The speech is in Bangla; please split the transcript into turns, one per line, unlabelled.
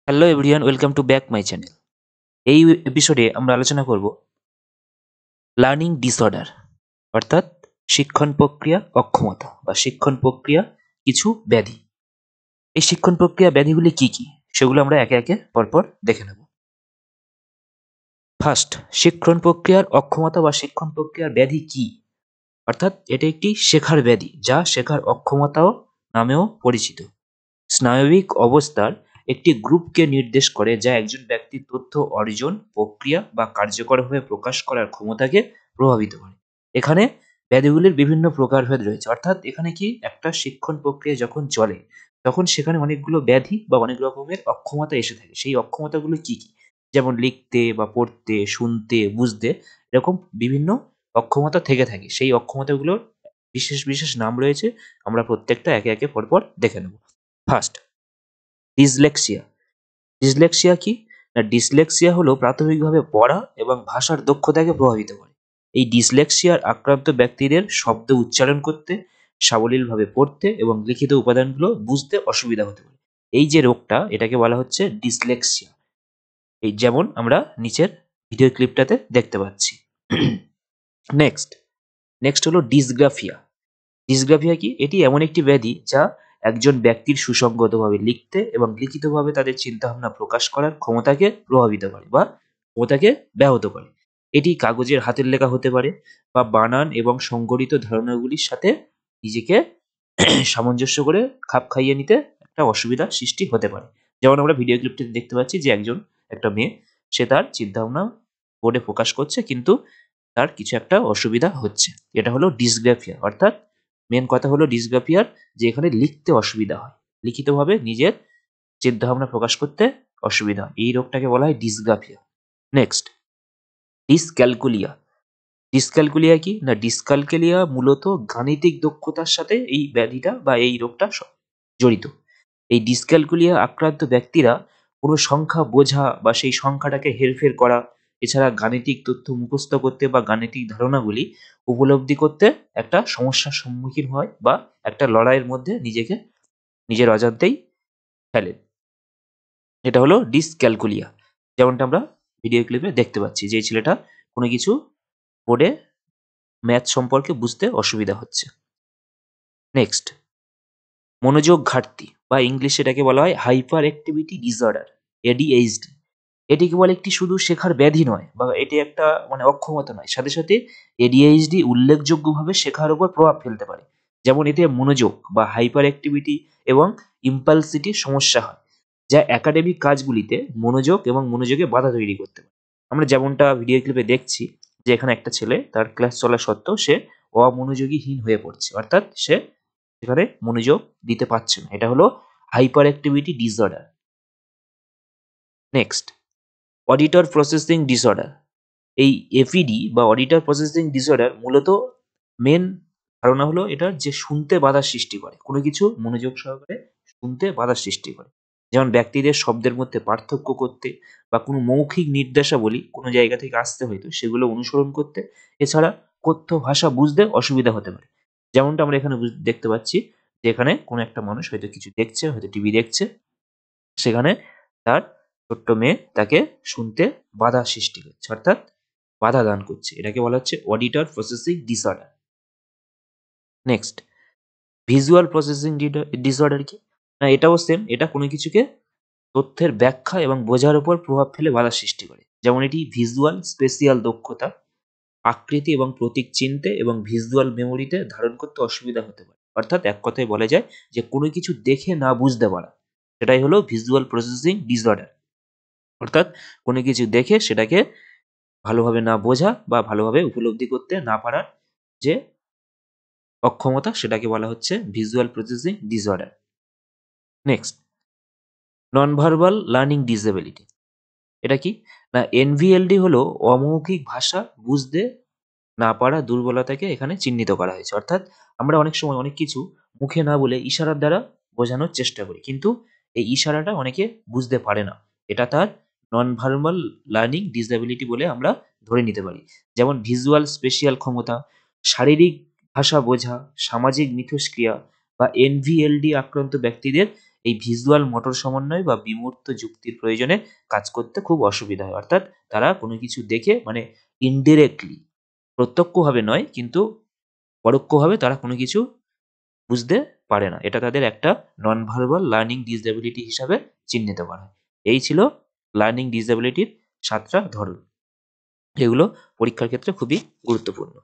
Hello everyone, welcome to back my channel. এই এপিসোডে আমরা আলোচনা করব লার্নিং ডিসঅর্ডার, অর্থাৎ শিক্ষণ প্রক্রিয়া অক্ষমতা বা শিক্ষণ প্রক্রিয়া কিছু ব্যাধি। এই শিক্ষণ প্রক্রিয়া ব্যাধিগুলি কি কি সেগুলো আমরা একে একে পরপর দেখে নেব। ফার্স্ট, শিক্ষণ প্রক্রিয়ার অক্ষমতা বা শিক্ষণ প্রক্রিয়ার ব্যাধি কি? অর্থাৎ এটা একটি শেখার ব্যাধি যা শেখার অক্ষমতাও নামেও পরিচিত। স্নায়বিক অবস্থার একটি গ্রুপকে নির্দেশ করে যা একজন ব্যক্তির তথ্য অর্জন, প্রক্রিয়া বা কার্যকরভাবে প্রকাশ করার ক্ষমতাকে প্রভাবিত করে। এখানে ব্যাধিগুলির বিভিন্ন প্রকারভেদ রয়েছে, অর্থাৎ এখানে কি একটা শিক্ষণ প্রক্রিয়া যখন চলে তখন সেখানে অনেকগুলো ব্যাধি বা অনেক রকমের অক্ষমতা এসে থাকে। সেই অক্ষমতাগুলো কি কি? যেমন লিখতে বা পড়তে, শুনতে, বুঝতে, এরকম বিভিন্ন অক্ষমতা থেকে থাকে। সেই অক্ষমতাগুলোর বিশেষ বিশেষ নাম রয়েছে, আমরা প্রত্যেকটা একে একে পরপর দেখে নেব। First, dyslexia. ডিসলেক্সিয়া কি? না, ডিসলেক্সিয়া হলো প্রাথমিকভাবে পড়া এবং ভাষার দক্ষতাকে প্রভাবিত করে। এই ডিসলেক্সিয়ার আক্রান্ত ব্যক্তিদের শব্দ উচ্চারণ করতে, সাবলীলভাবে পড়তে এবং লিখিত উপাদানগুলো বুঝতে অসুবিধা হতে পারে। এই যে রোগটা, এটাকে বলা হচ্ছে ডিসলেক্সিয়া। এই যেমন আমরা নিচের ভিডিও ক্লিপটাতে দেখতে পাচ্ছি। নেক্সট নেক্সট হলো ডিসগ্রাফিয়া। ডিসগ্রাফিয়া কি? এটি এমন একটি ব্যাধি যা একজন ব্যক্তির সুসংগতভাবে লিখতে এবং লিখিতভাবে তাদের চিন্তাভাবনা প্রকাশ করার ক্ষমতাকে প্রভাবিত করে বা ক্ষমতাকে ব্যাহত করে। এটি কাগজের হাতের লেখা হতে পারে বা বানান এবং সংগঠিত ধারণাগুলির সাথে নিজেকে সামঞ্জস্য করে খাপ খাইয়ে নিতে একটা অসুবিধার সৃষ্টি হতে পারে। যেমন আমরা ভিডিও ক্লিপটিতে দেখতে পাচ্ছি যে একটা মেয়ে, সে তার চিন্তাভাবনা বোর্ডে প্রকাশ করছে, কিন্তু তার কিছু একটা অসুবিধা হচ্ছে। এটা হলো ডিসগ্রাফিয়া। অর্থাৎ মেন কথা হলো ডিসগ্রাফিয়ার যে এখানে লিখতে অসুবিধা হয়, লিখিতভাবে নিজের চিন্তাভাবনা প্রকাশ করতে অসুবিধা হয়। এই রোগটাকে বলা হয় ডিসগ্রাফিয়া। Next, dyscalculia. ডিসক্যালকুলিয়া কি? না, ডিসক্যালকুলিয়া মূলত গাণিতিক দক্ষতার সাথে এই ব্যাধিটা বা এই রোগটা জড়িত। এই ডিসক্যালকুলিয়া আক্রান্ত ব্যক্তিরা কোনো সংখ্যা বোঝা বা সেই সংখ্যাটাকে হেরফের করা, এছাড়া গাণিতিক তথ্য মুখস্থ করতে বা গাণিতিক ধারণাগুলি উপলব্ধি করতে একটা সমস্যার সম্মুখীন হয় বা একটা লড়াইয়ের মধ্যে নিজেকে নিজের অজান্তেই ফেলে। এটা হলো ডিসক্যালকুলিয়া। যেমনটা আমরা ভিডিও ক্লিপে দেখতে পাচ্ছি যে এই ছেলেটা কোনো কিছু বোর্ডে ম্যাথ সম্পর্কে বুঝতে অসুবিধা হচ্ছে। নেক্সট, মনোযোগ ঘাটতি বা ইংলিশে এটাকে বলা হয় হাইপার অ্যাক্টিভিটি ডিসঅর্ডার, এডিএইচডি। এটি কেবল একটি শুধু শেখার ব্যাধি নয় বা এটি একটা অক্ষমতা নয়, সাথে সাথে এডিএইচডি উল্লেখযোগ্যভাবে শেখার উপর প্রভাব ফেলতে পারে। যেমন এতে মনোযোগ বা হাইপার অ্যাক্টিভিটি এবং ইম্পালসিটির সমস্যা হয়, যা একাডেমিক কাজগুলিতে মনোযোগ এবং মনোযোগে বাধা তৈরি করতে পারে। আমরা যেমনটা ভিডিও ক্লিপে দেখছি যে এখানে একটা ছেলে তার ক্লাস চলা সত্ত্বেও সে অমনোযোগীহীন হয়ে পড়ছে, অর্থাৎ সে সেখানে মনোযোগ দিতে পারছে না। এটা হলো hyper activity disorder. Next, auditor processing disorder. এই এপিডি বা অডিটর প্রসেসিং ডিসঅর্ডার মূলত মেন ধারণা হলো এটার যে শুনতে বাধার সৃষ্টি করে, কোনো কিছু মনোযোগ সহকারে শুনতে বাধার সৃষ্টি করে। যেমন ব্যক্তিদের শব্দের মধ্যে পার্থক্য করতে বা কোনো মৌখিক নির্দেশাবলী কোনো জায়গা থেকে আসতে হয়তো সেগুলো অনুসরণ করতে, এছাড়া কথ্য ভাষা বুঝতে অসুবিধা হতে পারে। যেমনটা আমরা এখানে দেখতে পাচ্ছি যে এখানে কোনো একটা মানুষ হয়তো কিছু দেখছে, হয়তো টিভি দেখছে, সেখানে তার ছোট্ট মেয়ে তাকে শুনতে বাধা সৃষ্টি করছে, অর্থাৎ বাধা দান করছে। এটাকে বলা হচ্ছে auditor processing disorder. Next, visual processing disorder কি? না, এটাও সেম। এটা কোনো কিছুকে তথ্যের ব্যাখ্যা এবং বোঝার উপর প্রভাব ফেলে বাধা সৃষ্টি করে। যেমন এটি ভিজুয়াল স্পেশিয়াল দক্ষতা, আকৃতি এবং প্রতীক চিনতে এবং ভিজুয়াল মেমোরিতে ধারণ করতে অসুবিধা হতে পারে। অর্থাৎ এক কথায় বলা যায় যে কোনো কিছু দেখে না বুঝতে পারা, সেটাই হলো ভিজুয়াল প্রসেসিং ডিসঅর্ডার। অর্থাৎ কোনো কিছু দেখে সেটাকে ভালোভাবে না বোঝা বা ভালোভাবে উপলব্ধি করতে না পারার যে অক্ষমতা, সেটাকে বলা হচ্ছে visual processing disorder. Next, non verbal learning disability. এটা কি? না, এনভিএলডি হলো অমৌখিক ভাষা বুঝতে না পারা দুর্বলতাকে এখানে চিহ্নিত করা হয়েছে। অর্থাৎ আমরা অনেক সময় অনেক কিছু মুখে না বলে ইশারার দ্বারা বোঝানোর চেষ্টা করি, কিন্তু এই ইশারাটা অনেকে বুঝতে পারে না। এটা তার নন ভার্বাল লার্নিং ডিসএবিলিটি বলে আমরা ধরে নিতে পারি। যেমন ভিজুয়াল স্পেশিয়াল ক্ষমতা, শারীরিক ভাষা বোঝা, সামাজিক মিথস্ক্রিয়া বা এনভিএলডি আক্রান্ত ব্যক্তিদের এই ভিজুয়াল মোটর সমন্বয় বা বিমূর্ত যুক্তির প্রয়োজনে কাজ করতে খুব অসুবিধা হয়। অর্থাৎ তারা কোনো কিছু দেখে মানে ইনডিরেক্টলি, প্রত্যক্ষভাবে নয় কিন্তু পরোক্ষভাবে তারা কোনো কিছু বুঝতে পারে না। এটা তাদের একটা নন ভার্বাল লার্নিং ডিসএবিলিটি হিসাবে চিহ্নিত করা হয়। এই ছিল লার্নিং ডিসএবিলিটির 7টা ধরন। এগুলো পরীক্ষার ক্ষেত্রে খুবই গুরুত্বপূর্ণ।